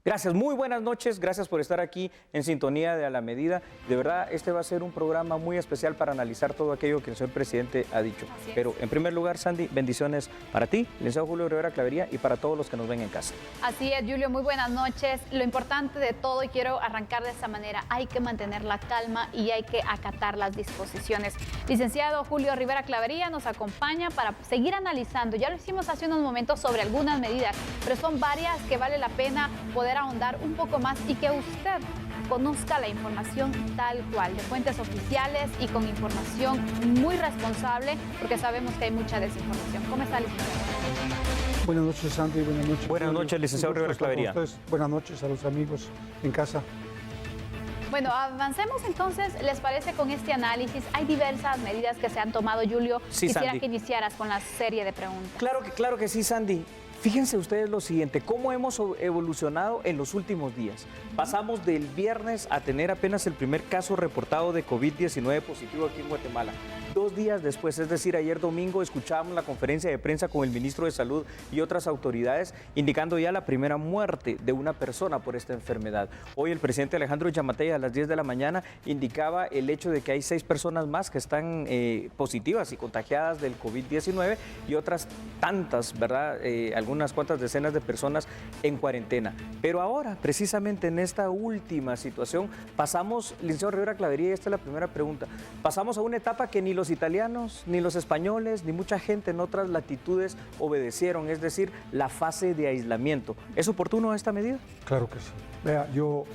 Gracias, muy buenas noches, gracias por estar aquí en sintonía de A la Medida. De verdad, este va a ser un programa muy especial para analizar todo aquello que el señor presidente ha dicho. Pero en primer lugar, Sandy, bendiciones para ti, licenciado Julio Rivera Clavería, y para todos los que nos ven en casa. Así es, Julio, muy buenas noches. Lo importante de todo, y quiero arrancar de esta manera, hay que mantener la calma y hay que acatar las disposiciones. Licenciado Julio Rivera Clavería nos acompaña para seguir analizando. Ya lo hicimos hace unos momentos sobre algunas medidas, pero son varias que vale la pena poder ahondar un poco más y que usted conozca la información tal cual, de fuentes oficiales y con información muy responsable, porque sabemos que hay mucha desinformación. ¿Cómo está, licenciado? Buenas noches, Sandy. Buenas noches. Buenas noches, licenciado Rivera Clavería. Buenas noches a los amigos en casa. Bueno, avancemos entonces, ¿les parece con este análisis? Hay diversas medidas que se han tomado, Julio. Sí, quisiera Sandy, que iniciaras con la serie de preguntas. Claro que sí, Sandy. Fíjense ustedes lo siguiente, cómo hemos evolucionado en los últimos días. Pasamos del viernes a tener apenas el primer caso reportado de COVID-19 positivo aquí en Guatemala. 2 días después, es decir, ayer domingo, escuchábamos la conferencia de prensa con el ministro de Salud y otras autoridades indicando ya la primera muerte de una persona por esta enfermedad. Hoy el presidente Alejandro Yamatei a las 10 de la mañana indicaba el hecho de que hay 6 personas más que están positivas y contagiadas del COVID-19 y otras tantas, ¿verdad? Algunas cuantas decenas de personas en cuarentena. Pero ahora, precisamente en esta última situación, pasamos, licenciado Rivera Clavería, y esta es la primera pregunta, pasamos a una etapa que ni los italianos, ni los españoles, ni mucha gente en otras latitudes obedecieron, es decir, la fase de aislamiento. ¿Es oportuno esta medida? Claro que sí. Vea, yo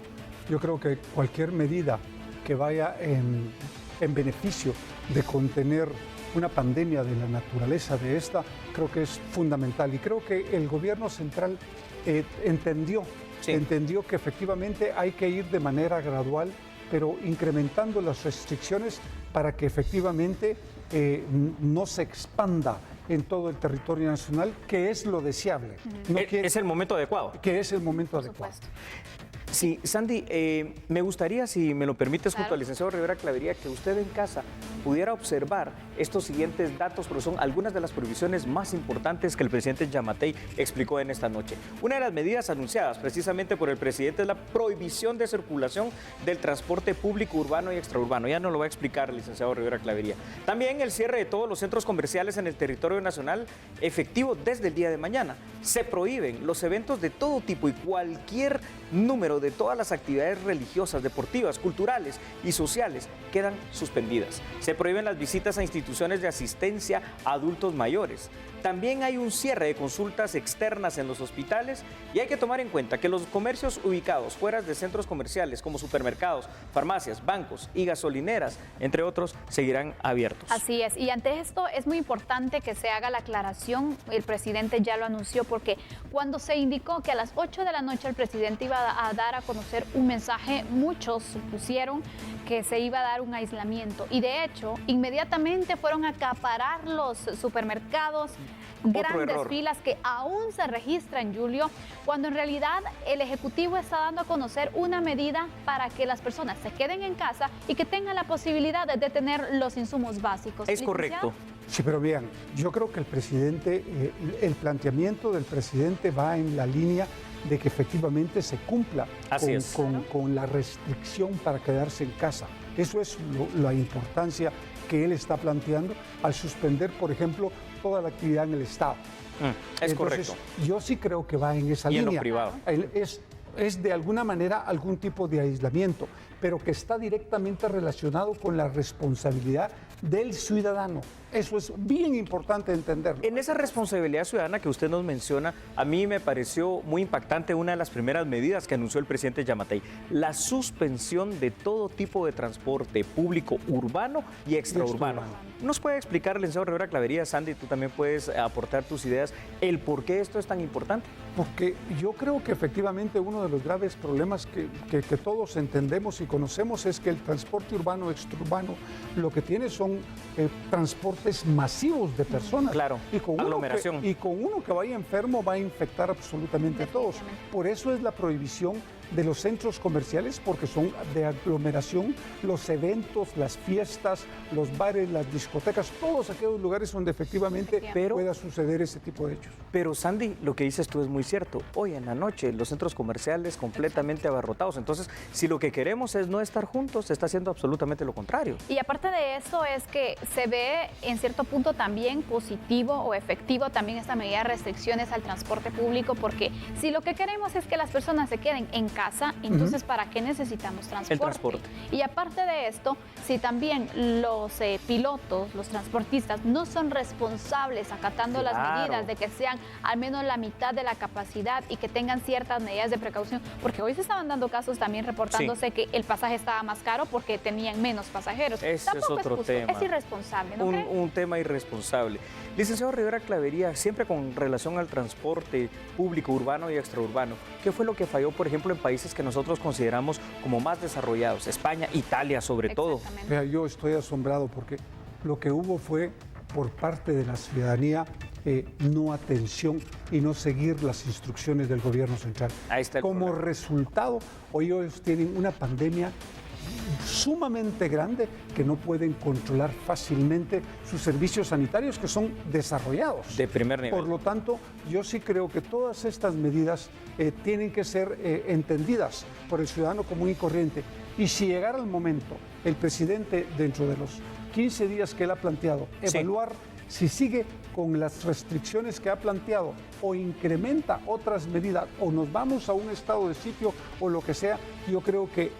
creo que cualquier medida que vaya en beneficio de contener una pandemia de la naturaleza de esta, creo que es fundamental. Y creo que el gobierno central entendió que efectivamente hay que ir de manera gradual, pero incrementando las restricciones para que efectivamente no se expanda en todo el territorio nacional, que es lo deseable. Es el momento adecuado. Que es el momento adecuado. Sí, Sandy, me gustaría, si me lo permites, junto al licenciado Rivera Clavería, que usted en casa pudiera observar estos siguientes datos, porque son algunas de las prohibiciones más importantes que el presidente Yamatei explicó en esta noche. Una de las medidas anunciadas precisamente por el presidente es la prohibición de circulación del transporte público urbano y extraurbano. Ya nos lo va a explicar el licenciado Rivera Clavería. También el cierre de todos los centros comerciales en el territorio nacional efectivo desde el día de mañana. Se prohíben los eventos de todo tipo y cualquier número de todas las actividades religiosas, deportivas, culturales y sociales quedan suspendidas. Se prohíben las visitas a instituciones de asistencia a adultos mayores. También hay un cierre de consultas externas en los hospitales y hay que tomar en cuenta que los comercios ubicados fuera de centros comerciales como supermercados, farmacias, bancos y gasolineras, entre otros, seguirán abiertos. Así es, y ante esto es muy importante que se haga la aclaración. El presidente ya lo anunció, porque cuando se indicó que a las 8 de la noche el presidente iba a dar a conocer un mensaje, muchos supusieron que se iba a dar un aislamiento, y de hecho inmediatamente fueron a acaparar los supermercados, grandes filas que aún se registran, Julio, cuando en realidad el Ejecutivo está dando a conocer una medida para que las personas se queden en casa y que tengan la posibilidad de tener los insumos básicos. Es correcto. Sí, pero vean, yo creo que el presidente, el planteamiento del presidente va en la línea de que efectivamente se cumpla con la restricción para quedarse en casa. Eso es la importancia que él está planteando al suspender, por ejemplo, toda la actividad en el Estado. Es Entonces, correcto. Yo sí creo que va en esa línea. Y en lo privado. Es de alguna manera algún tipo de aislamiento, pero que está directamente relacionado con la responsabilidad del ciudadano. Eso es bien importante entenderlo. En esa responsabilidad ciudadana que usted nos menciona, a mí me pareció muy impactante una de las primeras medidas que anunció el presidente Yamatei: la suspensión de todo tipo de transporte público urbano y extraurbano. ¿Nos puede explicar, licenciado Rivera Clavería? Sandy, tú también puedes aportar tus ideas, el por qué esto es tan importante. Porque yo creo que efectivamente uno de los graves problemas que todos entendemos y conocemos es que el transporte urbano extraurbano lo que tiene son transportes masivos de personas. Claro, y con aglomeración. Y con uno que vaya enfermo va a infectar absolutamente a todos. Por eso es la prohibición de los centros comerciales, porque son de aglomeración, los eventos, las fiestas, los bares, las discotecas, todos aquellos lugares donde efectivamente pueda suceder ese tipo de hechos. Pero Sandy, lo que dices tú es muy cierto. Hoy en la noche los centros comerciales completamente abarrotados. Entonces, si lo que queremos es no estar juntos, se está haciendo absolutamente lo contrario. Y aparte de eso es que se ve en cierto punto también positivo o efectivo también esta medida de restricciones al transporte público, porque si lo que queremos es que las personas se queden en casa, entonces ¿para qué necesitamos transporte? El transporte. Y aparte de esto, si también los pilotos, los transportistas no son responsables acatando las medidas de que sean al menos la mitad de la capacidad y que tengan ciertas medidas de precaución, porque hoy se estaban dando casos también reportándose que el pasaje estaba más caro porque tenían menos pasajeros. Ese Tampoco es otro justo, tema. es irresponsable, ¿no cree? Un tema irresponsable. Licenciado Rivera Clavería, siempre con relación al transporte público, urbano y extraurbano, ¿qué fue lo que falló, por ejemplo, en países que nosotros consideramos como más desarrollados? España, Italia sobre todo. Vea, yo estoy asombrado porque lo que hubo fue por parte de la ciudadanía no atención y no seguir las instrucciones del gobierno central. Ahí está el Como problema. resultado, hoy ellos tienen una pandemia sumamente grande que no pueden controlar fácilmente sus servicios sanitarios que son desarrollados. De primer nivel. Por lo tanto, yo sí creo que todas estas medidas tienen que ser entendidas por el ciudadano común y corriente. Y si llegara el momento, el presidente, dentro de los 15 días que él ha planteado, evaluar si sigue con las restricciones que ha planteado o incrementa otras medidas o nos vamos a un estado de sitio o lo que sea, yo creo que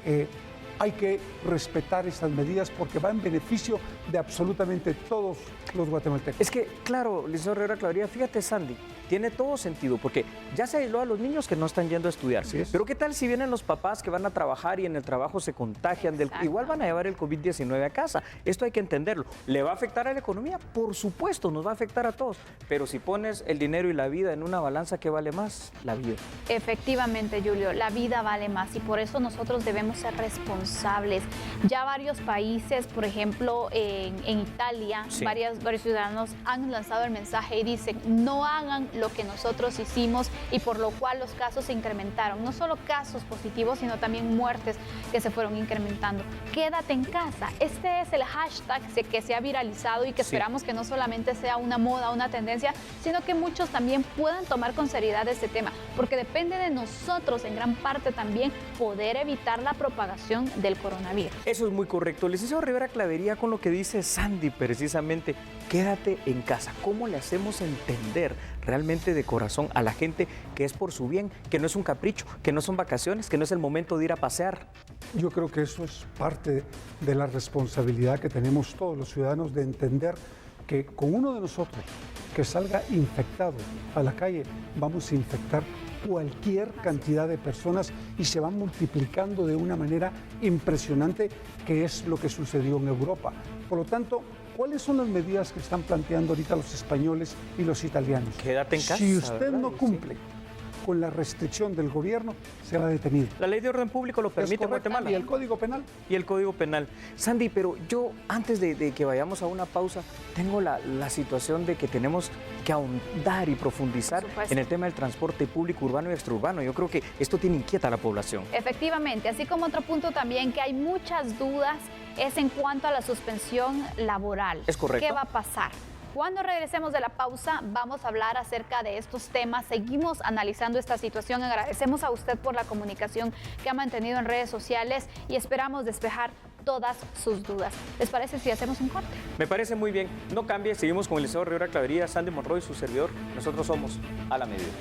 hay que respetar estas medidas porque va en beneficio de absolutamente todos los guatemaltecos. Es que, claro, licenciado Rivera Clavería, fíjate, Sandy, tiene todo sentido, porque ya se aisló a los niños que no están yendo a estudiar. Pero ¿qué tal si vienen los papás que van a trabajar y en el trabajo se contagian? Igual van a llevar el COVID-19 a casa. Esto hay que entenderlo. ¿Le va a afectar a la economía? Por supuesto, nos va a afectar a todos. Pero si pones el dinero y la vida en una balanza, ¿qué vale más? La vida. Efectivamente, Julio, la vida vale más y por eso nosotros debemos ser responsables. Ya varios países, por ejemplo, en Italia, varios ciudadanos han lanzado el mensaje y dicen, no hagan lo que nosotros hicimos y por lo cual los casos se incrementaron. No solo casos positivos, sino también muertes que se fueron incrementando. Quédate en casa. Este es el hashtag que se ha viralizado y que esperamos que no solamente sea una moda, una tendencia, sino que muchos también puedan tomar con seriedad este tema, porque depende de nosotros en gran parte también poder evitar la propagación del coronavirus. Eso es muy correcto. Licenciado Rivera Clavería, con lo que dice Sandy precisamente, quédate en casa. ¿Cómo le hacemos entender realmente de corazón a la gente que es por su bien, que no es un capricho, que no son vacaciones, que no es el momento de ir a pasear? Yo creo que eso es parte de la responsabilidad que tenemos todos los ciudadanos de entender que con uno de nosotros que salga infectado a la calle, vamos a infectar cualquier cantidad de personas y se van multiplicando de una manera impresionante, que es lo que sucedió en Europa. Por lo tanto, ¿cuáles son las medidas que están planteando ahorita los españoles y los italianos? Quédate en casa. Si usted ¿verdad? no cumple con la restricción del gobierno, será detenido. La ley de orden público lo permite en Guatemala. ¿Y el Código Penal? Y el Código Penal. Sandy, pero yo, antes de que vayamos a una pausa, tengo la situación de que tenemos que ahondar y profundizar en el tema del transporte público urbano y extraurbano. Yo creo que esto tiene inquieta a la población. Efectivamente, así como otro punto también que hay muchas dudas es en cuanto a la suspensión laboral. Es correcto. ¿Qué va a pasar? Cuando regresemos de la pausa vamos a hablar acerca de estos temas, seguimos analizando esta situación, agradecemos a usted por la comunicación que ha mantenido en redes sociales y esperamos despejar todas sus dudas. ¿Les parece si hacemos un corte? Me parece muy bien, no cambie, seguimos con el licenciado Rivera Clavería, Sandy Monroy, su servidor, nosotros somos A la Medida.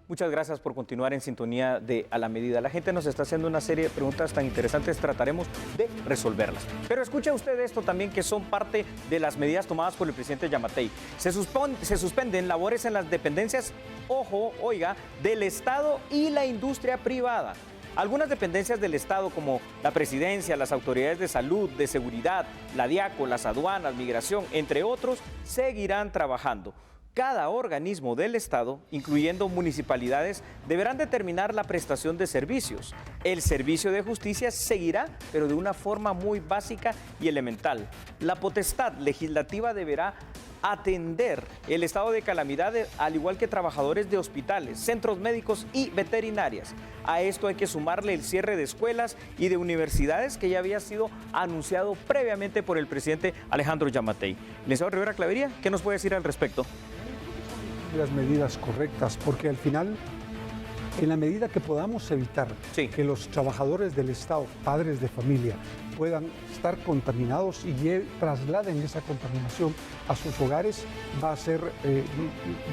Muchas gracias por continuar en sintonía de A la Medida. La gente nos está haciendo una serie de preguntas tan interesantes, trataremos de resolverlas. Pero escuche usted esto también, que son parte de las medidas tomadas por el presidente Yamatei. Se suspenden labores en las dependencias, ojo, oiga, del Estado y la industria privada. Algunas dependencias del Estado, como la Presidencia, las autoridades de salud, de seguridad, la DIACO, las aduanas, migración, entre otros, seguirán trabajando. Cada organismo del Estado, incluyendo municipalidades, deberán determinar la prestación de servicios. El servicio de justicia seguirá, pero de una forma muy básica y elemental. La potestad legislativa deberá atender el estado de calamidad, al igual que trabajadores de hospitales, centros médicos y veterinarias. A esto hay que sumarle el cierre de escuelas y de universidades que ya había sido anunciado previamente por el presidente Alejandro Yamatei. Licenciado Rivera Clavería, ¿qué nos puede decir al respecto? Las medidas correctas, porque al final, en la medida que podamos evitar que los trabajadores del Estado, padres de familia, puedan estar contaminados y trasladen esa contaminación a sus hogares, va a ser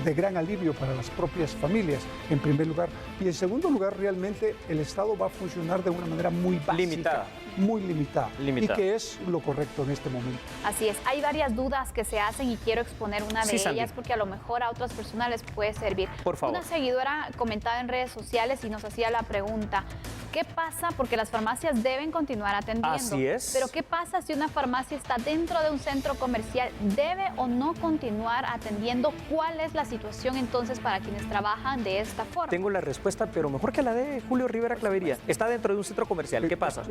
de gran alivio para las propias familias, en primer lugar. Y en segundo lugar, realmente el Estado va a funcionar de una manera muy básica, muy limitada, y que es lo correcto en este momento. Así es, hay varias dudas que se hacen y quiero exponer una de ellas porque a lo mejor a otras personas les puede servir. Por favor. Una seguidora comentaba en redes sociales y nos hacía la pregunta, ¿qué pasa? Porque las farmacias deben continuar atendiendo. Así es. Pero ¿qué pasa si una farmacia está dentro de un centro comercial? ¿Debe o no continuar atendiendo? ¿Cuál es la situación entonces para quienes trabajan de esta forma? Tengo la respuesta, pero mejor que la de Julio Rivera Clavería. Está dentro de un centro comercial, ¿qué pasa?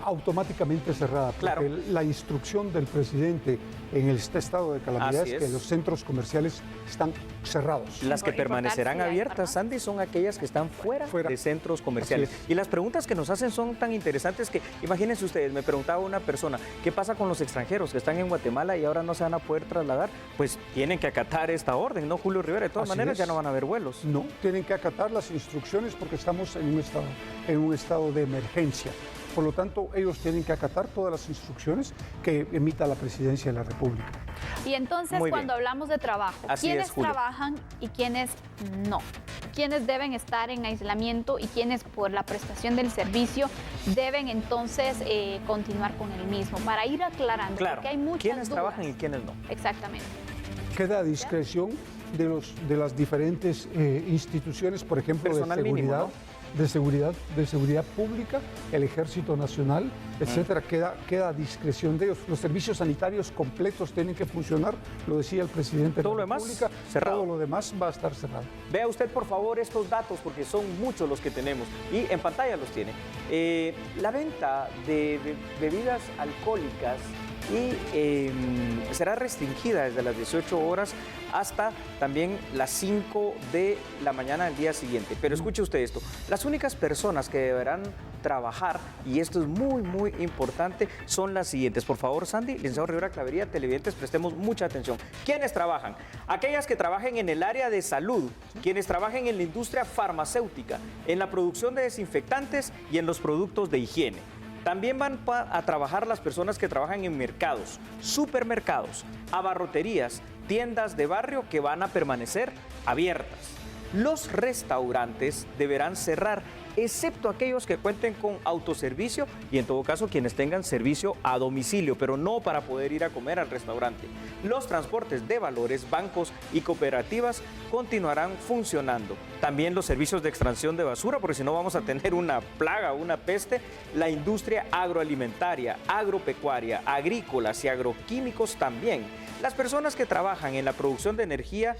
Automáticamente cerrada, porque claro, la instrucción del presidente en este estado de calamidad es que los centros comerciales están cerrados. Las que permanecerán abiertas, Sandy, son aquellas que están fuera de centros comerciales. Y las preguntas que nos hacen son tan interesantes que, imagínense ustedes, me preguntaba una persona, ¿qué pasa con los extranjeros que están en Guatemala y ahora no se van a poder trasladar? Pues tienen que acatar esta orden, ¿no, Julio Rivera? De todas maneras ya no van a haber vuelos. No, tienen que acatar las instrucciones porque estamos en un estado de emergencia. Por lo tanto, ellos tienen que acatar todas las instrucciones que emita la Presidencia de la República. Y entonces, cuando hablamos de trabajo, ¿quiénes trabajan y quiénes no? ¿Quiénes deben estar en aislamiento y quiénes por la prestación del servicio deben entonces continuar con el mismo? Para ir aclarando, porque hay muchas ¿quiénes dudas. trabajan y quiénes no? Exactamente. Queda a discreción de las diferentes instituciones, por ejemplo, Personal de seguridad. mínimo, ¿no? De seguridad pública, el Ejército Nacional, etcétera, queda a discreción de ellos. Los servicios sanitarios completos tienen que funcionar, lo decía el presidente de la República, todo lo demás va a estar cerrado. Vea usted, por favor, estos datos, porque son muchos los que tenemos, y en pantalla los tiene. La venta de bebidas alcohólicas será restringida desde las 18 horas hasta también las 5 de la mañana del día siguiente. Pero escuche usted esto, las únicas personas que deberán trabajar, y esto es muy, muy importante, son las siguientes. Por favor, Sandy, licenciado Rivera Clavería, televidentes, prestemos mucha atención. ¿Quiénes trabajan? Aquellas que trabajen en el área de salud, quienes trabajen en la industria farmacéutica, en la producción de desinfectantes y en los productos de higiene. También van a trabajar las personas que trabajan en mercados, supermercados, abarroterías, tiendas de barrio que van a permanecer abiertas. Los restaurantes deberán cerrar, excepto aquellos que cuenten con autoservicio y en todo caso quienes tengan servicio a domicilio, pero no para poder ir a comer al restaurante. Los transportes de valores, bancos y cooperativas continuarán funcionando. También los servicios de extracción de basura, porque si no vamos a tener una plaga, una peste. La industria agroalimentaria, agropecuaria, agrícolas y agroquímicos también. Las personas que trabajan en la producción de energía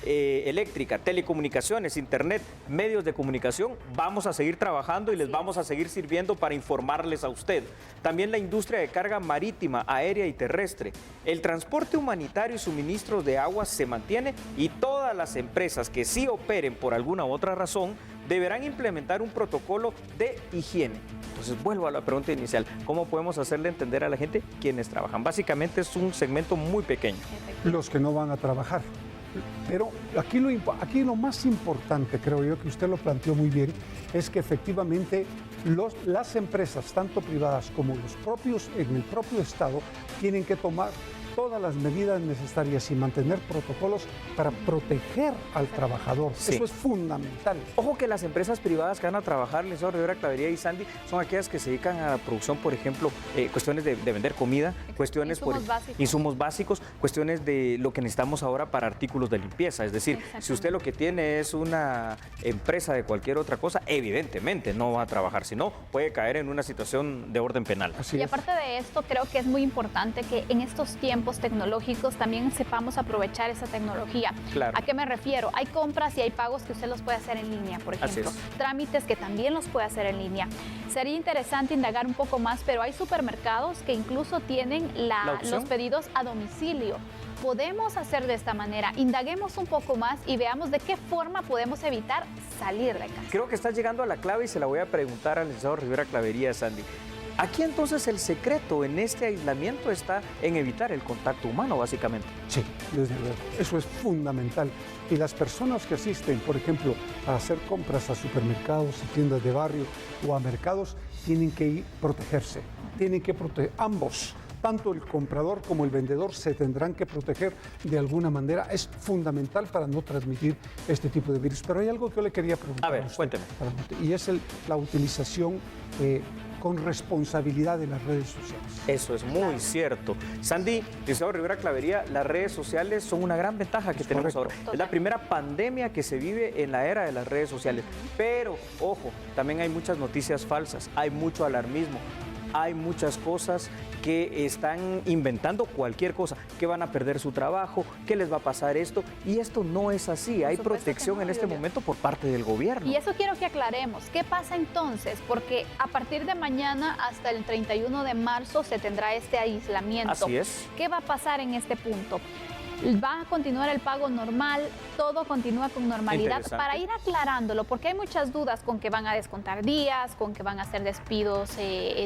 eléctrica, telecomunicaciones, internet, medios de comunicación, vamos a seguir trabajando y les vamos a seguir sirviendo para informarles a usted. También la industria de carga marítima, aérea y terrestre. El transporte humanitario y suministro de agua se mantiene y todas las empresas que sí operen por alguna u otra razón deberán implementar un protocolo de higiene. Entonces vuelvo a la pregunta inicial, ¿cómo podemos hacerle entender a la gente quiénes trabajan? Básicamente es un segmento muy pequeño. Los que no van a trabajar. Pero aquí lo más importante, creo yo, que usted lo planteó muy bien, es que efectivamente las empresas, tanto privadas como los propios, en el propio Estado, tienen que tomar todas las medidas necesarias y mantener protocolos para proteger al trabajador. Sí. Eso es fundamental. Ojo que las empresas privadas que van a trabajar, licenciado Rivera Clavería y Sandy, son aquellas que se dedican a la producción, por ejemplo, cuestiones de vender comida, cuestiones insumos básicos, cuestiones de lo que necesitamos ahora para artículos de limpieza. Es decir, si usted lo que tiene es una empresa de cualquier otra cosa, evidentemente no va a trabajar, sino puede caer en una situación de orden penal. Y aparte de esto, creo que es muy importante que en estos tiempos tiempos tecnológicos, también sepamos aprovechar esa tecnología. Claro. ¿A qué me refiero? Hay compras y hay pagos que usted los puede hacer en línea, por ejemplo. Trámites que también los puede hacer en línea. Sería interesante indagar un poco más, pero hay supermercados que incluso tienen los pedidos a domicilio. Podemos hacer de esta manera, indaguemos un poco más y veamos de qué forma podemos evitar salir de casa. Creo que estás llegando a la clave y se la voy a preguntar al licenciado Rivera Clavería, Sandy. Aquí entonces el secreto en este aislamiento está en evitar el contacto humano, básicamente. Sí, desde luego. Eso es fundamental. Y las personas que asisten, por ejemplo, a hacer compras a supermercados, a tiendas de barrio o a mercados, tienen que protegerse. Tienen que proteger ambos. Tanto el comprador como el vendedor se tendrán que proteger de alguna manera. Es fundamental para no transmitir este tipo de virus. Pero hay algo que yo le quería preguntar. A ver, cuénteme. Y es la utilización con responsabilidad de las redes sociales. Eso es muy cierto. Sandy, licenciado Rivera Clavería, las redes sociales son una gran ventaja que tenemos ahora. Es la primera pandemia que se vive en la era de las redes sociales. Pero, ojo, también hay muchas noticias falsas, hay mucho alarmismo. Hay muchas cosas que están inventando cualquier cosa, que van a perder su trabajo, que les va a pasar esto, y esto no es así. Hay protección en este momento por parte del gobierno. Y eso quiero que aclaremos. ¿Qué pasa entonces? Porque a partir de mañana hasta el 31 de marzo se tendrá este aislamiento. Así es. ¿Qué va a pasar en este punto? Va a continuar el pago normal, todo continúa con normalidad, para ir aclarándolo, porque hay muchas dudas con que van a descontar días, con que van a hacer despidos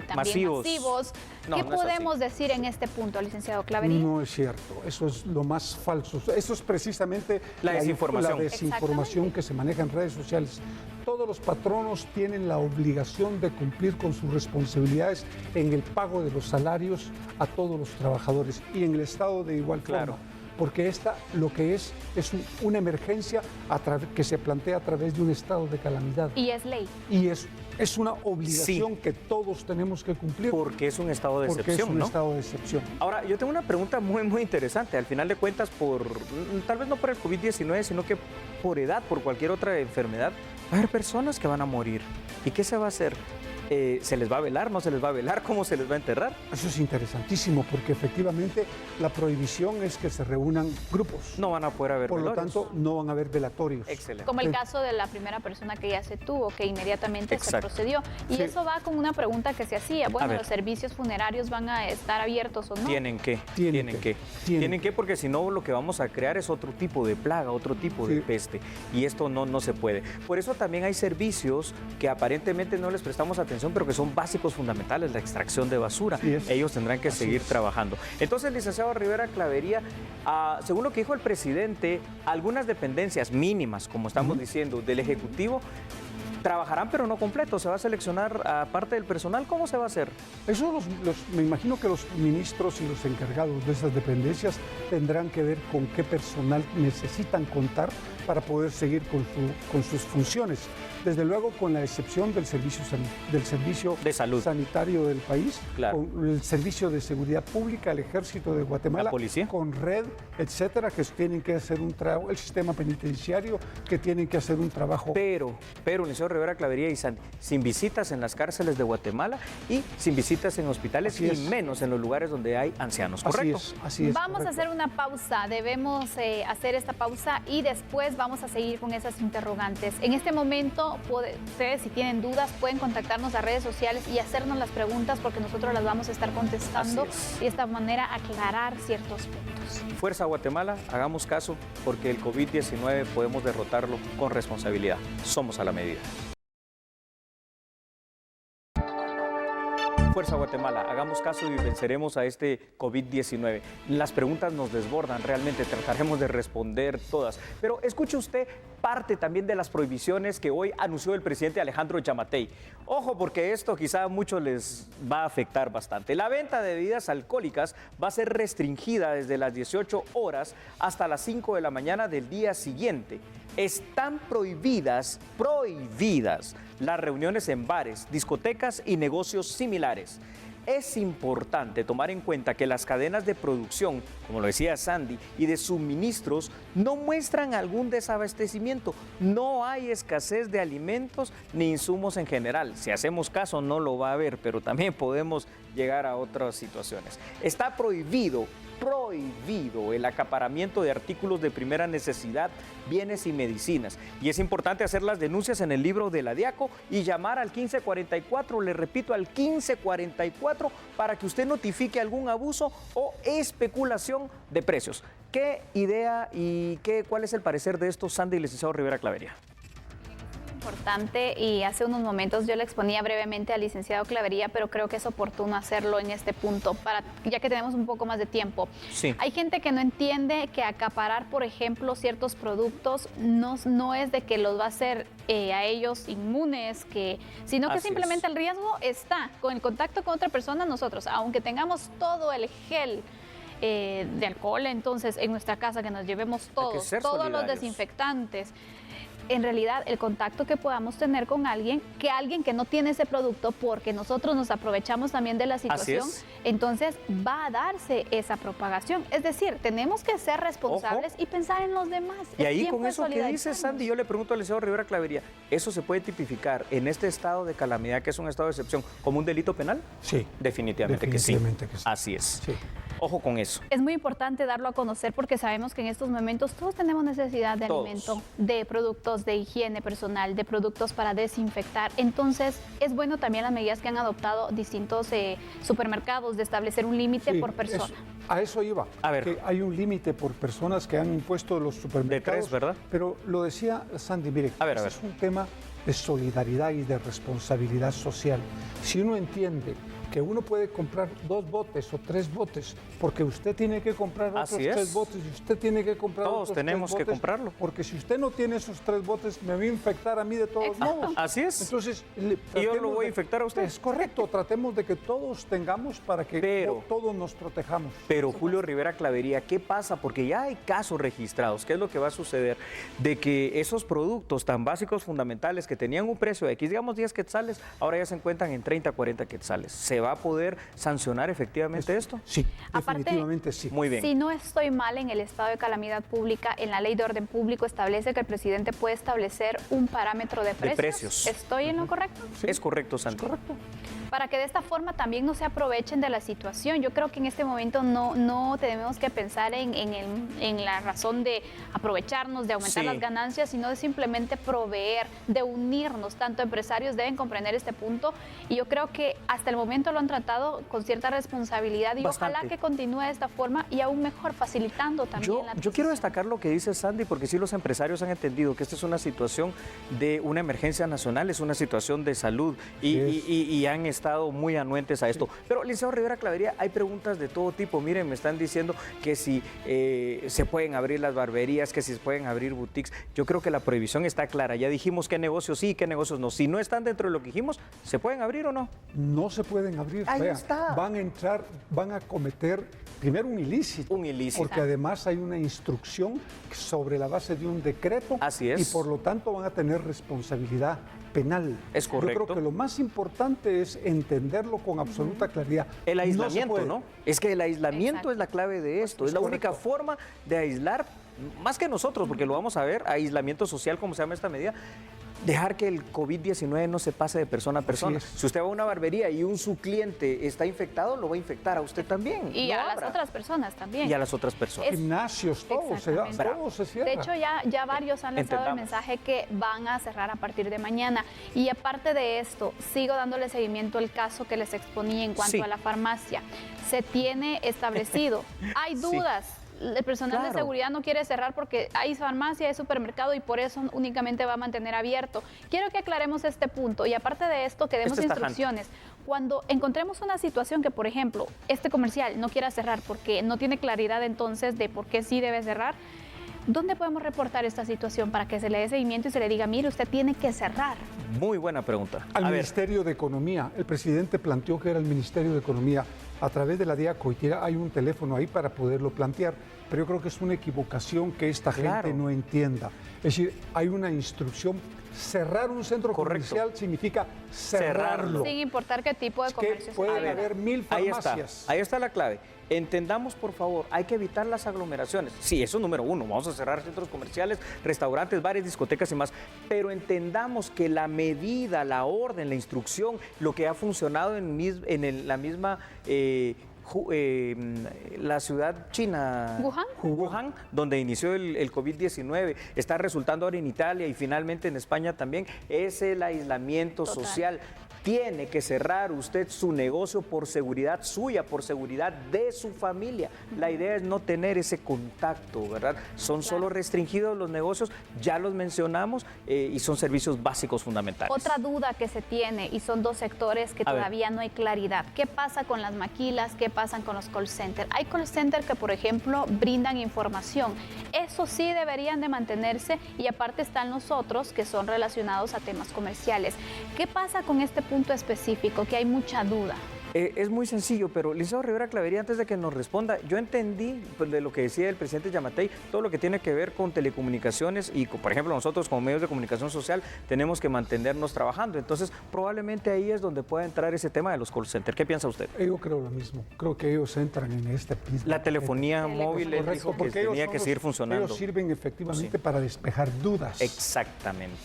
también masivos. ¿Qué podemos decir en este punto, licenciado Clavería? No es cierto, eso es lo más falso. Eso es precisamente la desinformación que se maneja en redes sociales. Todos los patronos tienen la obligación de cumplir con sus responsabilidades en el pago de los salarios a todos los trabajadores y en el Estado de igual forma. Porque esta lo que es una emergencia que se plantea a través de un estado de calamidad. Y es ley. Y es una obligación que todos tenemos que cumplir. Porque es un estado de excepción, Porque es un estado de excepción. Ahora, yo tengo una pregunta muy interesante. Al final de cuentas, tal vez no por el COVID-19, sino que por edad, por cualquier otra enfermedad, va a haber personas que van a morir. ¿Y qué se va a hacer? ¿Se les va a velar? ¿No se les va a velar? ¿Cómo se les va a enterrar? Eso es interesantísimo porque efectivamente la prohibición es que se reúnan grupos. No van a poder haber velorios. Por lo tanto, no van a haber velatorios. Excelente. Como el caso de la primera persona que ya se tuvo, que inmediatamente se procedió. Y eso va con una pregunta que se hacía. Bueno, ¿los servicios funerarios van a estar abiertos o no? Tienen que, porque si no lo que vamos a crear es otro tipo de plaga, otro tipo de peste. Y esto no se puede. Por eso también hay servicios que aparentemente no les prestamos atención, pero que son básicos, fundamentales, la extracción de basura. Ellos tendrán que seguir trabajando. Entonces, licenciado Rivera Clavería, según lo que dijo el presidente, algunas dependencias mínimas, como estamos diciendo, del Ejecutivo, trabajarán pero no completo. ¿Se va a seleccionar a parte del personal? ¿Cómo se va a hacer? Eso me imagino que los ministros y los encargados de esas dependencias tendrán que ver con qué personal necesitan contar para poder seguir con sus funciones. Desde luego, con la excepción del servicio de salud sanitario del país, con el Servicio de Seguridad Pública, el Ejército de Guatemala, la policía, con Red, etcétera, que tienen que hacer un trabajo, el sistema penitenciario, que tienen que hacer un trabajo. Pero, licenciado Rivera Clavería y Sandy, sin visitas en las cárceles de Guatemala y sin visitas en hospitales y menos en los lugares donde hay ancianos, ¿correcto? Así es. Vamos a hacer una pausa, debemos hacer esta pausa y después vamos a seguir con esas interrogantes. En este momento, ustedes, si tienen dudas, pueden contactarnos a redes sociales y hacernos las preguntas porque nosotros las vamos a estar contestando y de esta manera aclarar ciertos puntos. Fuerza Guatemala, hagamos caso porque el COVID-19 podemos derrotarlo con responsabilidad. Somos a la medida. Fuerza Guatemala, hagamos caso y venceremos a este COVID-19. Las preguntas nos desbordan, realmente trataremos de responder todas. Pero escuche usted parte también de las prohibiciones que hoy anunció el presidente Alejandro Yamatei. Ojo, porque esto quizá a muchos les va a afectar bastante. La venta de bebidas alcohólicas va a ser restringida desde las 18 horas hasta las 5 de la mañana del día siguiente. Están prohibidas las reuniones en bares, discotecas y negocios similares. Es importante tomar en cuenta que las cadenas de producción, como lo decía Sandy, y de suministros no muestran algún desabastecimiento. No hay escasez de alimentos ni insumos en general. Si hacemos caso no lo va a haber, pero también podemos llegar a otras situaciones. Está prohibido el acaparamiento de artículos de primera necesidad, bienes y medicinas. Y es importante hacer las denuncias en el libro de la DIACO y llamar al 1544, le repito, al 1544, para que usted notifique algún abuso o especulación de precios. ¿Qué idea y cuál es el parecer de esto, Sandy y licenciado Rivera Clavería? Importante, y hace unos momentos yo le exponía brevemente al licenciado Clavería, pero creo que es oportuno hacerlo en este punto, ya que tenemos un poco más de tiempo. Sí. Hay gente que no entiende que acaparar, por ejemplo, ciertos productos no es de que los va a hacer a ellos inmunes, sino que simplemente el riesgo está con el contacto con otra persona. Nosotros, aunque tengamos todo el gel de alcohol, entonces en nuestra casa, que nos llevemos todos los desinfectantes, en realidad el contacto que podamos tener con alguien que no tiene ese producto, porque nosotros nos aprovechamos también de la situación, entonces va a darse esa propagación. Es decir, tenemos que ser responsables y pensar en los demás. Y ahí con eso que dice Sandy, yo le pregunto al licenciado Rivera Clavería, ¿eso se puede tipificar en este estado de calamidad, que es un estado de excepción, como un delito penal? Sí. Definitivamente que sí. Así es. Sí. Ojo con eso. Es muy importante darlo a conocer, porque sabemos que en estos momentos todos tenemos necesidad de alimento, de productos de higiene personal, de productos para desinfectar. Entonces, es bueno también las medidas que han adoptado distintos supermercados de establecer un límite por persona. A eso iba. A ver. Que hay un límite por personas que han impuesto los supermercados. De 3, ¿verdad? Pero lo decía Sandy, mire, es un tema de solidaridad y de responsabilidad social. Si uno entiende que uno puede comprar 2 botes o 3 botes, porque usted tiene que comprar otros 3 botes y usted tiene que comprar otros 3 botes. Todos tenemos que comprarlo. Porque si usted no tiene esos 3 botes, me va a infectar a mí de todos modos. Así es. Entonces, y yo lo voy a infectar a usted. Es correcto, tratemos de que todos tengamos para que todos nos protejamos. Pero Julio Rivera Clavería, ¿qué pasa? Porque ya hay casos registrados. ¿Qué es lo que va a suceder? De que esos productos tan básicos, fundamentales, que tenían un precio de X, digamos 10 quetzales, ahora ya se encuentran en 30, 40 quetzales. ¿Se va a poder sancionar efectivamente esto? Sí, definitivamente sí. Muy bien. Si no estoy mal, en el estado de calamidad pública, en la ley de orden público establece que el presidente puede establecer un parámetro de precios. ¿Estoy en lo correcto? Sí. Es correcto, Santi. Es correcto. Para que de esta forma también no se aprovechen de la situación. Yo creo que en este momento no tenemos que pensar en la razón de aprovecharnos, de aumentar las ganancias, sino de simplemente proveer, de unirnos. Tanto empresarios deben comprender este punto, y yo creo que hasta el momento lo han tratado con cierta responsabilidad, y ojalá que continúe de esta forma, y aún mejor facilitando también la Yo quiero destacar lo que dice Sandy, porque sí, los empresarios han entendido que esta es una situación de una emergencia nacional, es una situación de salud, y han estado muy anuentes a esto. Pero, licenciado Rivera Clavería, hay preguntas de todo tipo. Miren, me están diciendo que si se pueden abrir las barberías, que si se pueden abrir boutiques. Yo creo que la prohibición está clara. Ya dijimos qué negocios sí y qué negocios no. Si no están dentro de lo que dijimos, ¿se pueden abrir o no? No se pueden abrir. Ahí está. Van a cometer primero un ilícito. Un ilícito. Porque además hay una instrucción sobre la base de un decreto. Así es. Y por lo tanto van a tener responsabilidad penal. Es correcto. Yo creo que lo más importante es entenderlo con absoluta claridad. El aislamiento, ¿no? Es que el aislamiento es la clave de esto. Es la única forma de aislar, más que nosotros, porque lo vamos a ver, aislamiento social, como se llama esta medida. Dejar que el COVID-19 no se pase de persona a persona. Si usted va a una barbería y su cliente está infectado, lo va a infectar a usted también. Y a las otras personas también. Y a las otras personas. Gimnasios, todo se cierra. De hecho, ya varios han lanzado el mensaje que van a cerrar a partir de mañana. Y aparte de esto, sigo dándole seguimiento al caso que les exponía en cuanto a la farmacia. Se tiene establecido. Hay dudas. El personal de seguridad no quiere cerrar porque hay farmacia, hay supermercado, y por eso únicamente va a mantener abierto. Quiero que aclaremos este punto, y aparte de esto, que demos instrucciones. Cuando encontremos una situación que, por ejemplo, este comercial no quiera cerrar porque no tiene claridad entonces de por qué sí debe cerrar, ¿dónde podemos reportar esta situación para que se le dé seguimiento y se le diga, mire, usted tiene que cerrar? Muy buena pregunta. Al Ministerio de Economía. El presidente planteó que era el Ministerio de Economía a través de la DIACO, y hay un teléfono ahí para poderlo plantear, pero yo creo que es una equivocación que esta gente no entienda. Es decir, hay una instrucción Cerrar un centro comercial significa cerrarlo. Sin importar qué tipo de Es que comercio pueden sea. haber 1000 farmacias. Ahí está la clave. Entendamos, por favor, hay que evitar las aglomeraciones. Sí, eso es número uno. Vamos a cerrar centros comerciales, restaurantes, bares, discotecas y más. Pero entendamos que la medida, la orden, la instrucción, lo que ha funcionado en la misma... la ciudad china, Wuhan, donde inició el COVID-19, está resultando ahora en Italia y finalmente en España también, es el aislamiento social. Tiene que cerrar usted su negocio por seguridad suya, por seguridad de su familia. La idea es no tener ese contacto, ¿verdad? Son solo restringidos los negocios, ya los mencionamos, y son servicios básicos fundamentales. Otra duda que se tiene, y son dos sectores que todavía no hay claridad. ¿Qué pasa con las maquilas? ¿Qué pasa con los call centers? Hay call centers que, por ejemplo, brindan información. Eso sí deberían de mantenerse, y aparte están los otros que son relacionados a temas comerciales. ¿Qué pasa con este punto específico, que hay mucha duda? Es muy sencillo, pero licenciado Rivera Clavería, antes de que nos responda, yo entendí de lo que decía el presidente Giammattei, todo lo que tiene que ver con telecomunicaciones y, por ejemplo, nosotros como medios de comunicación social tenemos que mantenernos trabajando. Entonces, probablemente ahí es donde pueda entrar ese tema de los call centers. ¿Qué piensa usted? Yo creo lo mismo. Creo que ellos entran en este mismo. La telefonía móvil, él dijo que tenía que seguir funcionando. Ellos sirven efectivamente para despejar dudas. Exactamente.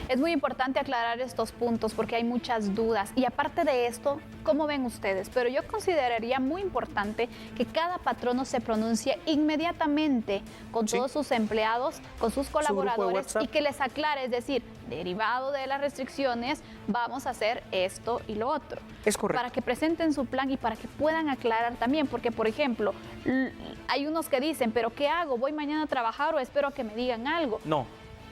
Es muy importante aclarar estos puntos porque hay muchas dudas. Y aparte de esto, ¿cómo ven ustedes? Pero yo consideraría muy importante que cada patrono se pronuncie inmediatamente con todos sus empleados, con sus colaboradores, y que les aclare, es decir, derivado de las restricciones, vamos a hacer esto y lo otro. Es correcto. Para que presenten su plan y para que puedan aclarar también, porque, por ejemplo, hay unos que dicen, ¿pero qué hago? ¿Voy mañana a trabajar o espero que me digan algo? No.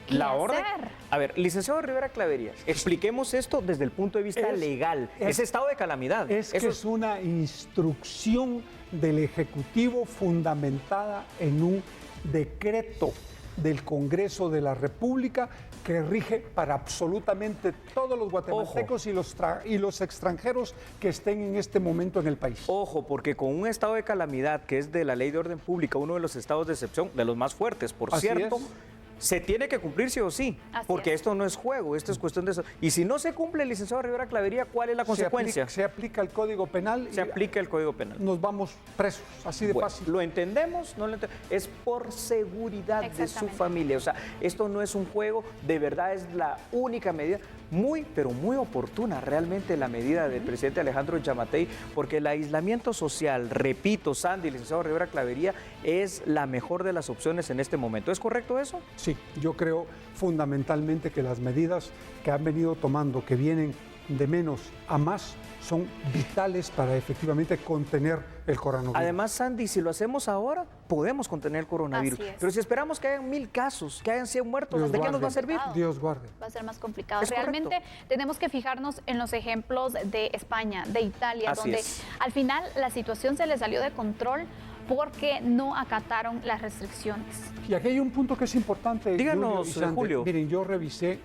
La orden. A ver, licenciado Rivera Clavería, expliquemos esto desde el punto de vista legal. Es estado de calamidad. Es una instrucción del Ejecutivo fundamentada en un decreto del Congreso de la República que rige para absolutamente todos los guatemaltecos y los extranjeros que estén en este momento en el país. Ojo, porque con un estado de calamidad que es de la Ley de Orden Pública, uno de los estados de excepción, de los más fuertes, por cierto, se tiene que cumplir sí o sí, porque esto no es juego, esto es cuestión de eso. Y si no se cumple, licenciado Rivera Clavería, ¿cuál es la consecuencia? Se aplica el Código Penal. Se aplica el Código Penal. Nos vamos presos, así de fácil. ¿Lo entendemos? No lo entendemos. Es por seguridad de su familia. O sea, esto no es un juego, de verdad es la única medida, pero muy oportuna realmente la medida del presidente Alejandro Giammattei, porque el aislamiento social, repito, Sandy, licenciado Rivera Clavería, es la mejor de las opciones en este momento. ¿Es correcto eso? Sí, yo creo fundamentalmente que las medidas que han venido tomando, que vienen de menos a más, son vitales para efectivamente contener el coronavirus. Además, Sandy, si lo hacemos ahora, podemos contener el coronavirus. Pero si esperamos que hayan 1000 casos, que hayan 100 muertos, ¿de qué nos va a servir? Dios guarde. Va a ser más complicado. Realmente tenemos que fijarnos en los ejemplos de España, de Italia, donde al final la situación se les salió de control porque no acataron las restricciones. Y aquí hay un punto que es importante. Díganos, Julio. Miren, yo revisé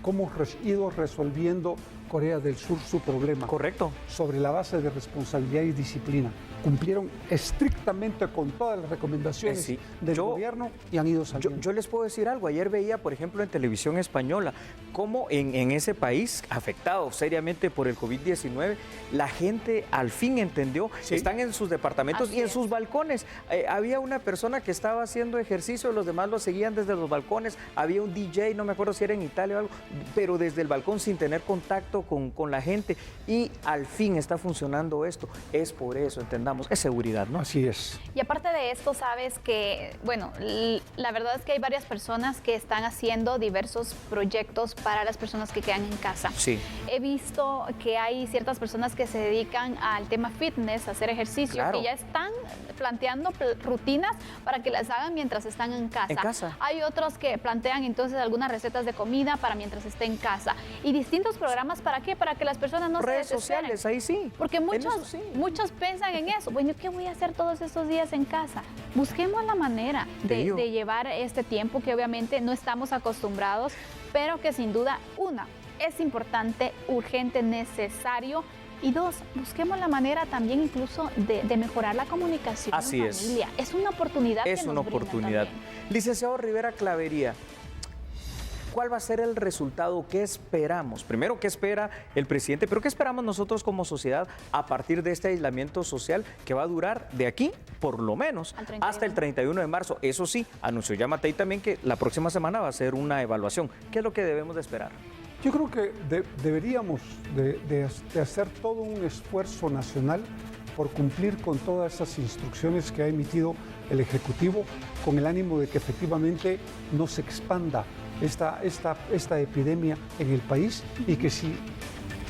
cómo ha ido resolviendo Corea del Sur su problema. Correcto. Sobre la base de responsabilidad y disciplina. Cumplieron estrictamente con todas las recomendaciones del gobierno y han ido saliendo. Yo les puedo decir algo. Ayer veía, por ejemplo, en televisión española, cómo en ese país, afectado seriamente por el COVID-19, la gente al fin entendió. Están en sus departamentos y en sus balcones. Había una persona que estaba haciendo ejercicio, los demás lo seguían desde los balcones. Había un DJ, no me acuerdo si era en Italia o algo, pero desde el balcón sin tener contacto con la gente. Y al fin está funcionando esto. Es por eso, entendamos. Es seguridad, ¿no? Así es. Y aparte de esto, sabes que, bueno, la verdad es que hay varias personas que están haciendo diversos proyectos para las personas que quedan en casa. Sí. He visto que hay ciertas personas que se dedican al tema fitness, a hacer ejercicio, que ya están planteando rutinas para que las hagan mientras están en casa. En casa. Hay otros que plantean entonces algunas recetas de comida para mientras esté en casa. Y distintos programas, ¿para qué? Para que las personas no se desesperen. Redes sociales, ahí sí. Porque muchos piensan en eso. Bueno, ¿qué voy a hacer todos estos días en casa? Busquemos la manera de llevar este tiempo que obviamente no estamos acostumbrados, pero que sin duda, una, es importante, urgente, necesario. Y dos, busquemos la manera también incluso de mejorar la comunicación en familia. Es una oportunidad. Es una oportunidad. Licenciado Rivera Clavería, ¿Cuál va a ser el resultado? ¿Qué esperamos? Primero, ¿qué espera el presidente? Pero ¿qué esperamos nosotros como sociedad a partir de este aislamiento social que va a durar de aquí, por lo menos, hasta el 31 de marzo? Eso sí, anunció Yamatei también que la próxima semana va a ser una evaluación. ¿Qué es lo que debemos de esperar? Yo creo que deberíamos de hacer todo un esfuerzo nacional por cumplir con todas esas instrucciones que ha emitido el Ejecutivo, con el ánimo de que efectivamente no se expanda esta epidemia en el país y que si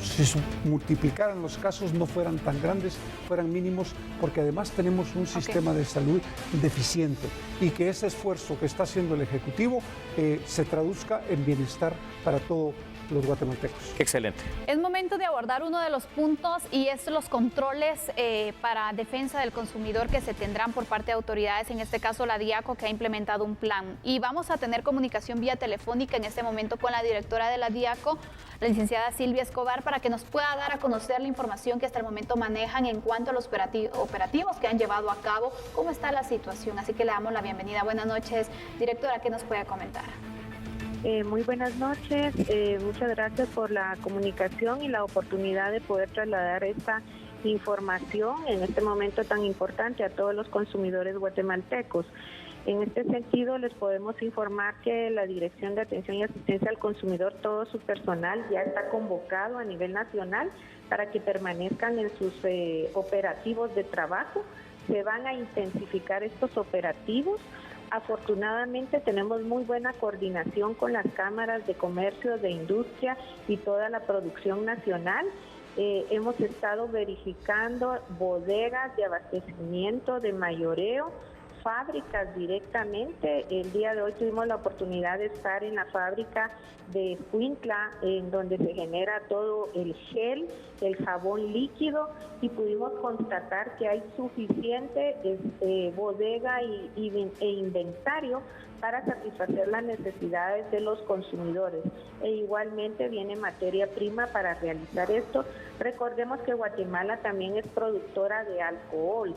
se multiplicaran los casos no fueran tan grandes, fueran mínimos, porque además tenemos un sistema de salud deficiente y que ese esfuerzo que está haciendo el Ejecutivo se traduzca en bienestar para todos los guatemaltecos. Excelente. Es momento de abordar uno de los puntos y es los controles para defensa del consumidor que se tendrán por parte de autoridades, en este caso la DIACO, que ha implementado un plan. Y vamos a tener comunicación vía telefónica en este momento con la directora de la DIACO, la licenciada Silvia Escobar, para que nos pueda dar a conocer la información que hasta el momento manejan en cuanto a los operativos que han llevado a cabo, cómo está la situación. Así que le damos la bienvenida. Buenas noches, directora, ¿qué nos puede comentar? Muy buenas noches, muchas gracias por la comunicación y la oportunidad de poder trasladar esta información en este momento tan importante a todos los consumidores guatemaltecos. En este sentido, les podemos informar que la Dirección de Atención y Asistencia al Consumidor, todo su personal ya está convocado a nivel nacional para que permanezcan en sus operativos de trabajo. Se van a intensificar estos operativos. Afortunadamente tenemos muy buena coordinación con las cámaras de comercio, de industria y toda la producción nacional. Hemos estado verificando bodegas de abastecimiento, de mayoreo, fábricas directamente. El día de hoy tuvimos la oportunidad de estar en la fábrica de Escuintla, en donde se genera todo el gel, el jabón líquido, y pudimos constatar que hay suficiente bodega e inventario para satisfacer las necesidades de los consumidores. E igualmente viene materia prima para realizar esto. Recordemos que Guatemala también es productora de alcohol.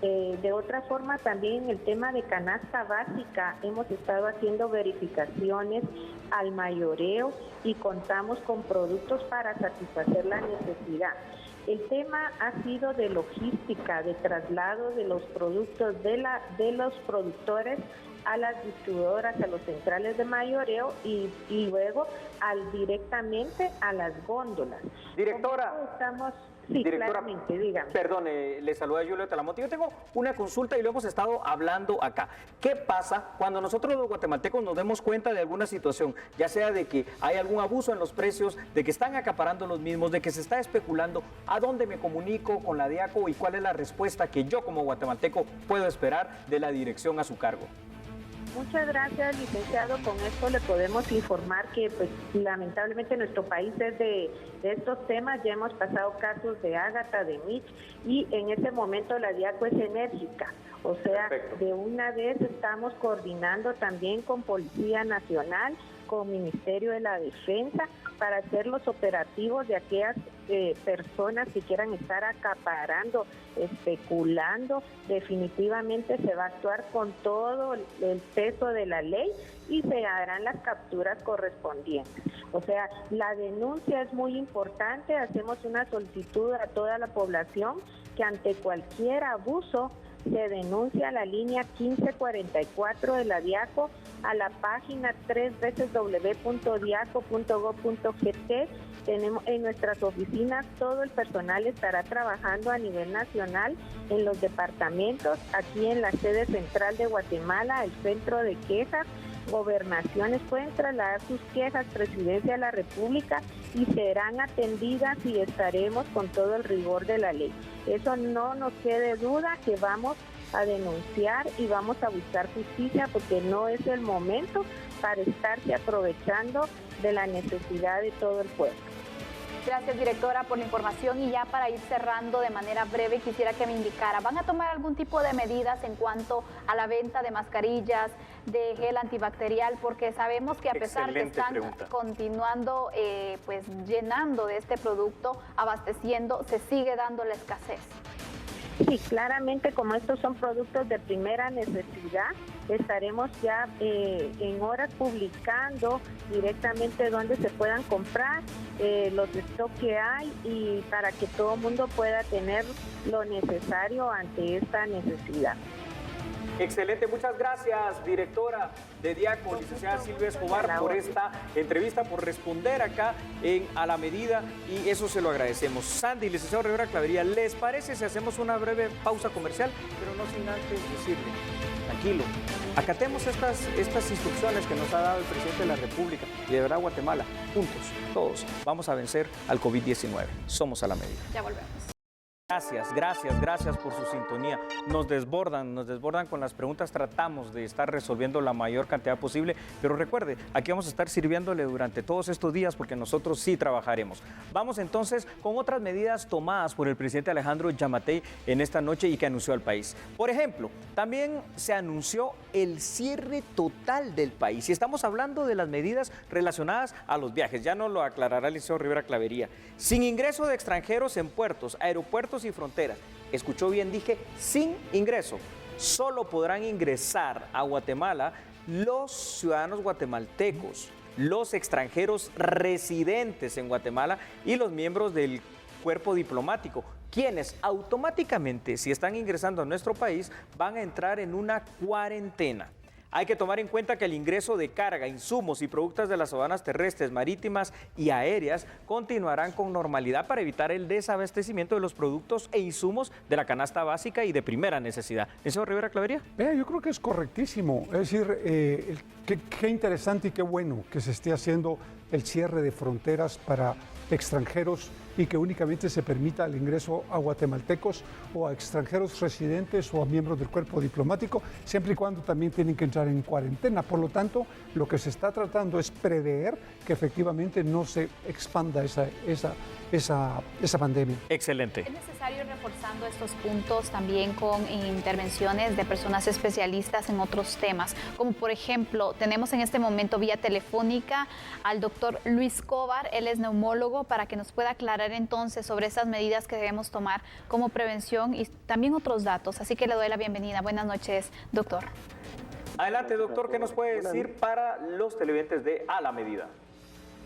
De otra forma, también en el tema de canasta básica hemos estado haciendo verificaciones al mayoreo y contamos con productos para satisfacer la necesidad. El tema ha sido de logística, de traslado de los productos de los productores a las distribuidoras, a los centrales de mayoreo y luego directamente a las góndolas. Directora. Sí, directora, claramente, dígame. Perdón, le saluda Julio Talamonte. Yo tengo una consulta y lo hemos estado hablando acá. ¿Qué pasa cuando nosotros los guatemaltecos nos demos cuenta de alguna situación, ya sea de que hay algún abuso en los precios, de que están acaparando los mismos, de que se está especulando? ¿A dónde me comunico con la DIACO y cuál es la respuesta que yo como guatemalteco puedo esperar de la dirección a su cargo? Muchas gracias, licenciado. Con esto le podemos informar que pues lamentablemente nuestro país es de estos temas. Ya hemos pasado casos de Ágata, de Mitch, y en este momento la DIACO es enérgica. O sea, de una vez estamos coordinando también con Policía Nacional, con Ministerio de la Defensa, para hacer los operativos de aquellas personas que quieran estar acaparando, especulando. Definitivamente se va a actuar con todo el peso de la ley y se harán las capturas correspondientes. O sea, la denuncia es muy importante. Hacemos una solicitud a toda la población que ante cualquier abuso se denuncia a la línea 1544 de la DIACO, a la página www.diaco.gov.gt. Tenemos en nuestras oficinas, todo el personal estará trabajando a nivel nacional en los departamentos, aquí en la sede central de Guatemala, el centro de quejas, gobernaciones pueden trasladar sus quejas, Presidencia de la República, y serán atendidas y estaremos con todo el rigor de la ley. Eso no nos quede duda que vamos a denunciar y vamos a buscar justicia, porque no es el momento para estarse aprovechando de la necesidad de todo el pueblo. Gracias, directora, por la información. Y ya para ir cerrando de manera breve, quisiera que me indicara, ¿van a tomar algún tipo de medidas en cuanto a la venta de mascarillas, de gel antibacterial? Porque sabemos que a pesar de que están continuando pues llenando de este producto, abasteciendo, se sigue dando la escasez. Sí, claramente, como estos son productos de primera necesidad, estaremos ya en horas publicando directamente dónde se puedan comprar, los stock que hay, y para que todo el mundo pueda tener lo necesario ante esta necesidad. Excelente, muchas gracias, directora de Diaco, licenciada Silvia Escobar, por esta entrevista, por responder acá en A la Medida, y eso se lo agradecemos. Sandy, licenciado Rivera Clavería, ¿les parece si hacemos una breve pausa comercial? Pero no sin antes decirle, tranquilo, acatemos estas instrucciones que nos ha dado el presidente de la República, y de verdad Guatemala, juntos, todos, vamos a vencer al COVID-19. Somos A la Medida. Ya volvemos. Gracias por su sintonía. Nos desbordan con las preguntas. Tratamos de estar resolviendo la mayor cantidad posible, pero recuerde, aquí vamos a estar sirviéndole durante todos estos días porque nosotros sí trabajaremos. Vamos entonces con otras medidas tomadas por el presidente Alejandro Yamatei en esta noche y que anunció al país. Por ejemplo, también se anunció el cierre total del país. Y estamos hablando de las medidas relacionadas a los viajes. Ya nos lo aclarará el licenciado Rivera Clavería. Sin ingreso de extranjeros en puertos, aeropuertos y fronteras. Escuchó bien, dije sin ingreso. Solo podrán ingresar a Guatemala los ciudadanos guatemaltecos, los extranjeros residentes en Guatemala y los miembros del cuerpo diplomático, quienes automáticamente, si están ingresando a nuestro país, van a entrar en una cuarentena. Hay que tomar en cuenta que el ingreso de carga, insumos y productos de las aduanas terrestres, marítimas y aéreas continuarán con normalidad para evitar el desabastecimiento de los productos e insumos de la canasta básica y de primera necesidad. ¿Señor Rivera Clavería? Yo creo que es correctísimo. Es decir, qué interesante y qué bueno que se esté haciendo el cierre de fronteras para extranjeros y que únicamente se permita el ingreso a guatemaltecos o a extranjeros residentes o a miembros del cuerpo diplomático, siempre y cuando también tienen que entrar en cuarentena. Por lo tanto, lo que se está tratando es prever que efectivamente no se expanda esa pandemia. Excelente. Es necesario ir reforzando estos puntos también con intervenciones de personas especialistas en otros temas, como por ejemplo, tenemos en este momento vía telefónica al doctor Luis Cobar, él es neumólogo, para que nos pueda aclarar entonces sobre esas medidas que debemos tomar como prevención y también otros datos. Así que le doy la bienvenida. Buenas noches, doctor. Adelante, doctor, ¿qué nos puede decir para los televidentes de A la Medida?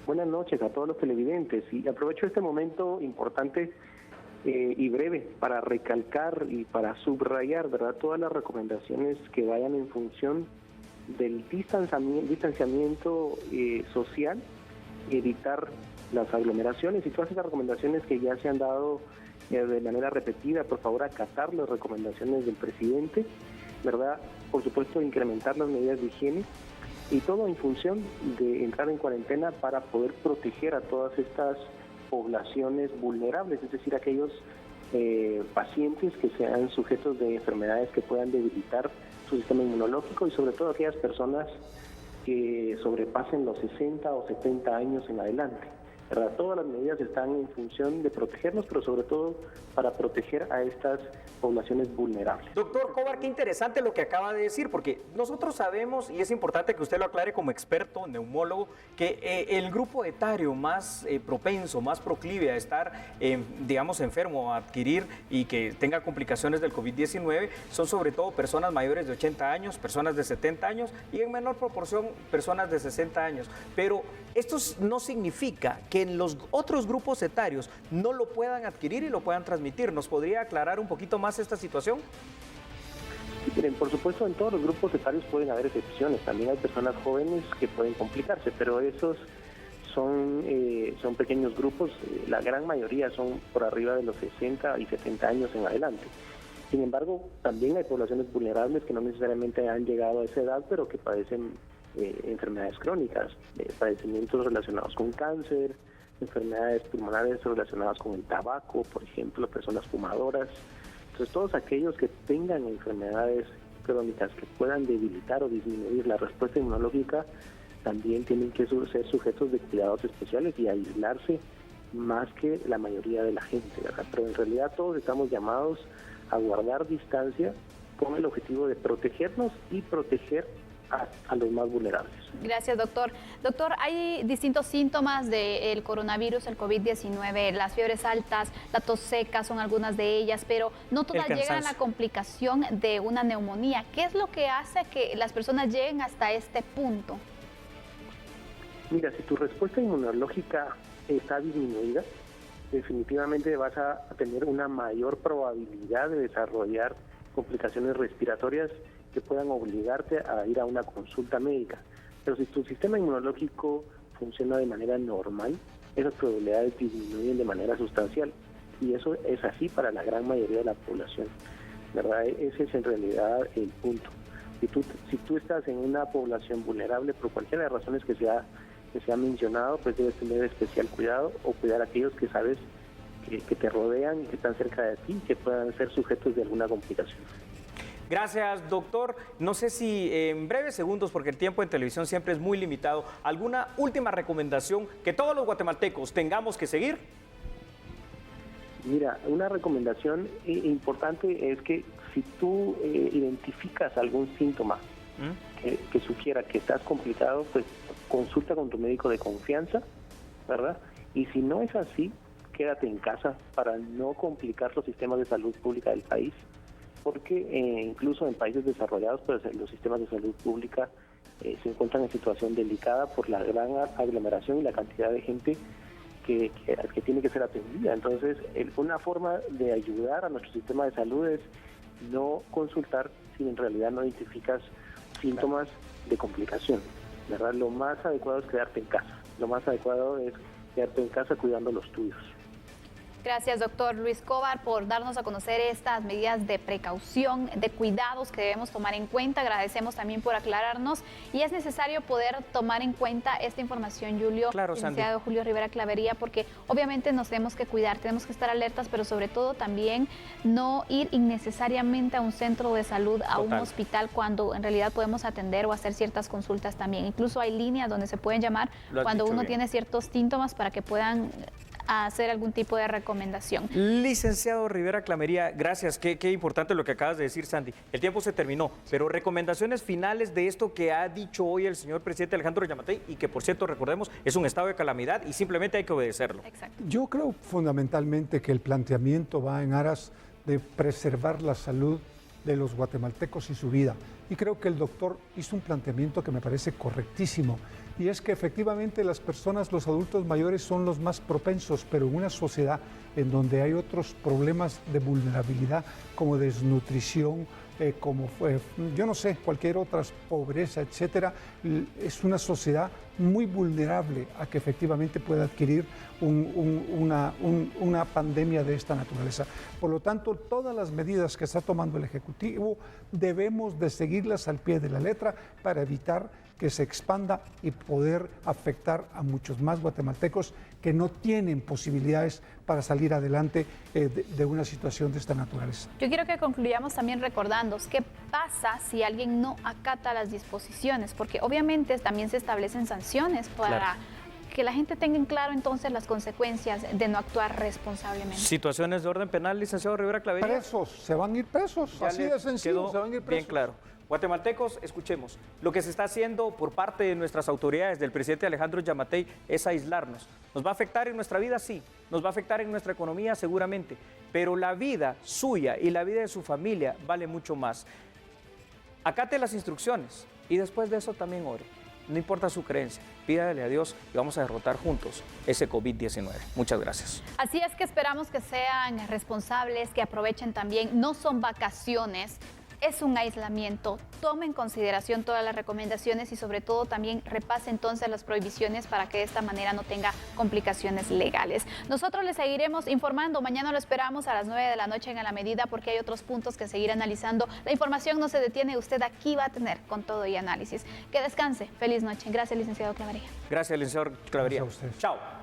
Buenas noches a todos los televidentes, y aprovecho este momento importante y breve para recalcar y para subrayar, ¿verdad?, todas las recomendaciones que vayan en función del distanciamiento social, evitar las aglomeraciones y todas esas recomendaciones que ya se han dado de manera repetida. Por favor, acatar las recomendaciones del presidente, ¿verdad? Por supuesto, incrementar las medidas de higiene y todo en función de entrar en cuarentena para poder proteger a todas estas poblaciones vulnerables, es decir, aquellos pacientes que sean sujetos de enfermedades que puedan debilitar su sistema inmunológico y sobre todo aquellas personas que sobrepasen los 60 o 70 años en adelante, ¿verdad? Todas las medidas están en función de protegernos, pero sobre todo para proteger a estas poblaciones vulnerables. Doctor Cobar, qué interesante lo que acaba de decir, porque nosotros sabemos, y es importante que usted lo aclare como experto, neumólogo, que el grupo etario más propenso, más proclive a estar, digamos, enfermo, a adquirir y que tenga complicaciones del COVID-19, son sobre todo personas mayores de 80 años, personas de 70 años y en menor proporción personas de 60 años. Pero esto no significa que en los otros grupos etarios no lo puedan adquirir y lo puedan transmitir. ¿Nos podría aclarar un poquito más esta situación? Miren, por supuesto, en todos los grupos etarios pueden haber excepciones. También hay personas jóvenes que pueden complicarse, pero esos son pequeños grupos. La gran mayoría son por arriba de los 60 y 70 años en adelante. Sin embargo, también hay poblaciones vulnerables que no necesariamente han llegado a esa edad, pero que padecen enfermedades crónicas, padecimientos relacionados con cáncer, enfermedades pulmonares relacionadas con el tabaco, por ejemplo, personas fumadoras. Entonces, todos aquellos que tengan enfermedades crónicas que puedan debilitar o disminuir la respuesta inmunológica también tienen que ser sujetos de cuidados especiales y aislarse más que la mayoría de la gente, ¿verdad? Pero en realidad todos estamos llamados a guardar distancia con el objetivo de protegernos y proteger a los más vulnerables. Gracias, doctor. Doctor, hay distintos síntomas del coronavirus, el COVID-19, las fiebres altas, la tos seca son algunas de ellas, pero no todas llegan a la complicación de una neumonía. ¿Qué es lo que hace que las personas lleguen hasta este punto? Mira, si tu respuesta inmunológica está disminuida, definitivamente vas a tener una mayor probabilidad de desarrollar complicaciones respiratorias que puedan obligarte a ir a una consulta médica. Pero si tu sistema inmunológico funciona de manera normal, esas probabilidades disminuyen de manera sustancial. Y eso es así para la gran mayoría de la población, ¿verdad? Ese es en realidad el punto. Si tú estás en una población vulnerable por cualquiera de las razones que se ha mencionado, pues debes tener especial cuidado o cuidar a aquellos que sabes que te rodean y que están cerca de ti, que puedan ser sujetos de alguna complicación. Gracias, doctor. No sé si en breves segundos, porque el tiempo en televisión siempre es muy limitado, ¿alguna última recomendación que todos los guatemaltecos tengamos que seguir? Mira, una recomendación importante es que si tú identificas algún síntoma que sugiera que estás complicado, pues consulta con tu médico de confianza, ¿verdad? Y si no es así, quédate en casa para no complicar los sistemas de salud pública del país, porque incluso en países desarrollados, pues los sistemas de salud pública se encuentran en situación delicada por la gran aglomeración y la cantidad de gente que tiene que ser atendida. Entonces, una forma de ayudar a nuestro sistema de salud es no consultar si en realidad no identificas síntomas de complicación, ¿verdad? Lo más adecuado es quedarte en casa. Lo más adecuado es quedarte en casa cuidando los tuyos. Gracias, doctor Luis Cobar, por darnos a conocer estas medidas de precaución, de cuidados que debemos tomar en cuenta. Agradecemos también por aclararnos y es necesario poder tomar en cuenta esta información, Julio, claro, licenciado Julio Rivera Clavería, porque obviamente nos tenemos que cuidar, tenemos que estar alertas, pero sobre todo también no ir innecesariamente a un centro de salud, a un hospital, cuando en realidad podemos atender o hacer ciertas consultas también. Incluso hay líneas donde se pueden llamar cuando uno tiene ciertos síntomas para que puedan hacer algún tipo de recomendación. Licenciado Rivera Clavería, gracias. Qué importante lo que acabas de decir, Sandy. El tiempo se terminó, pero recomendaciones finales de esto que ha dicho hoy el señor presidente Alejandro Giammattei y que, por cierto, recordemos, es un estado de calamidad y simplemente hay que obedecerlo. Exacto. Yo creo fundamentalmente que el planteamiento va en aras de preservar la salud de los guatemaltecos y su vida. Y creo que el doctor hizo un planteamiento que me parece correctísimo. Y es que efectivamente las personas, los adultos mayores son los más propensos, pero en una sociedad en donde hay otros problemas de vulnerabilidad como desnutrición, como yo no sé, cualquier otra pobreza, etcétera, es una sociedad muy vulnerable a que efectivamente pueda adquirir una pandemia de esta naturaleza. Por lo tanto, todas las medidas que está tomando el Ejecutivo debemos de seguirlas al pie de la letra para evitar que se expanda y poder afectar a muchos más guatemaltecos que no tienen posibilidades para salir adelante de una situación de esta naturaleza. Yo quiero que concluyamos también recordando qué pasa si alguien no acata las disposiciones, porque obviamente también se establecen sanciones para que la gente tenga en claro entonces las consecuencias de no actuar responsablemente. Situaciones de orden penal, licenciado Rivera Clavería. Presos, se van a ir presos, así de sencillo, se van a ir presos. Bien claro. Guatemaltecos, escuchemos, lo que se está haciendo por parte de nuestras autoridades, del presidente Alejandro Giammattei, es aislarnos. ¿Nos va a afectar en nuestra vida? Sí. ¿Nos va a afectar en nuestra economía? Seguramente. Pero la vida suya y la vida de su familia vale mucho más. Acate las instrucciones y después de eso también ore. No importa su creencia, pídale a Dios y vamos a derrotar juntos ese COVID-19. Muchas gracias. Así es que esperamos que sean responsables, que aprovechen también. No son vacaciones. Es un aislamiento, tome en consideración todas las recomendaciones y sobre todo también repase entonces las prohibiciones para que de esta manera no tenga complicaciones legales. Nosotros les seguiremos informando, mañana lo esperamos a las 9 de la noche en A la Medida porque hay otros puntos que seguir analizando. La información no se detiene, usted aquí va a tener con todo y análisis. Que descanse, feliz noche. Gracias, licenciado Clavería. Gracias, licenciado Clavería. Gracias a ustedes. Chao.